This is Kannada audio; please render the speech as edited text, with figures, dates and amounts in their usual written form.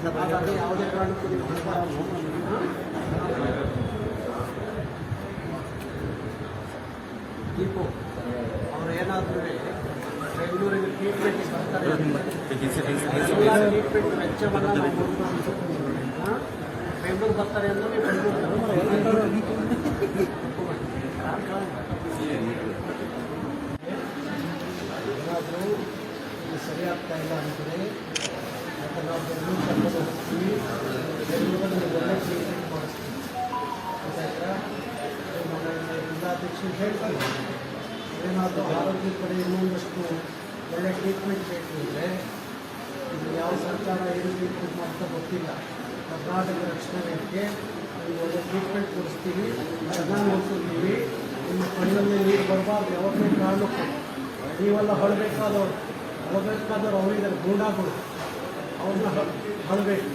ಹಾಗಾಗಿ ಯಾವುದೇ ಕಾರಣಕ್ಕೂ ನೀವು ದೀಪು ಅವರು ಏನಾದರೂ ಬೆಂಗಳೂರಿಗೆ ಟ್ರೀಟ್ಮೆಂಟ್ ಬರ್ತಾರೆ, ಟ್ರೀಟ್ಮೆಂಟ್ ವೆಚ್ಚವನ್ನು ಬೆಂಗಳೂರು ಬರ್ತಾರೆ ಅಂದ್ರೆ ನೀವು ಏನಾದರೂ ಸರಿ ಆಗ್ತಾ ಇಲ್ಲ ಅಂದರೆ ಮತ್ತು ನಾವು ಬೆಂಗಳೂರು ಕರ್ಕೊಂಡು ಹೋಗ್ತೀವಿ, ಬೆಂಗಳೂರಲ್ಲಿ ಒಳ್ಳೆ ಟ್ರೀಟ್ಮೆಂಟ್ ಮಾಡಿಸ್ತೀವಿ. ಗೊತ್ತಾಯ್ತಾ? ನಮ್ಮ ಜಿಲ್ಲಾಧ್ಯಕ್ಷರು ಹೇಳ್ತಾರೆ, ಏನಾದರೂ ಆರೋಗ್ಯ ಕಡೆ ಇನ್ನೊಂದಷ್ಟು ಒಳ್ಳೆ ಟ್ರೀಟ್ಮೆಂಟ್ ಬೇಕು ಅಂದರೆ ಇದು ಯಾವ ಸರ್ಕಾರ ಏನು ಟ್ರೀಟ್ಮೆಂಟ್ ಮಾಡ್ತಾ ಗೊತ್ತಿಲ್ಲ. ಕರ್ನಾಟಕ ರಕ್ಷಣಾ ವೇದಿಕೆ ನೀವು ಒಳ್ಳೆ ಟ್ರೀಟ್ಮೆಂಟ್ ಕೊಡಿಸ್ತೀವಿ, ಚೆನ್ನಾಗಿ ನೋಡ್ಕೊಳ್ತೀವಿ. ನಿಮ್ಮ ಕಣ್ಣಲ್ಲಿ ನೀರು ಬರಬಾರ್ದು ಯಾವತ್ತೂ ಕಾರಣಕ್ಕೂ. ನೀವೆಲ್ಲ ಹೊಳಬೇಕಾದವ್ರು ಅವರಿದ್ದಾರೆ ಗೂಂಡಾಗಳು, ಅವ್ರನ್ನ ಹೊಳಬೇಕು.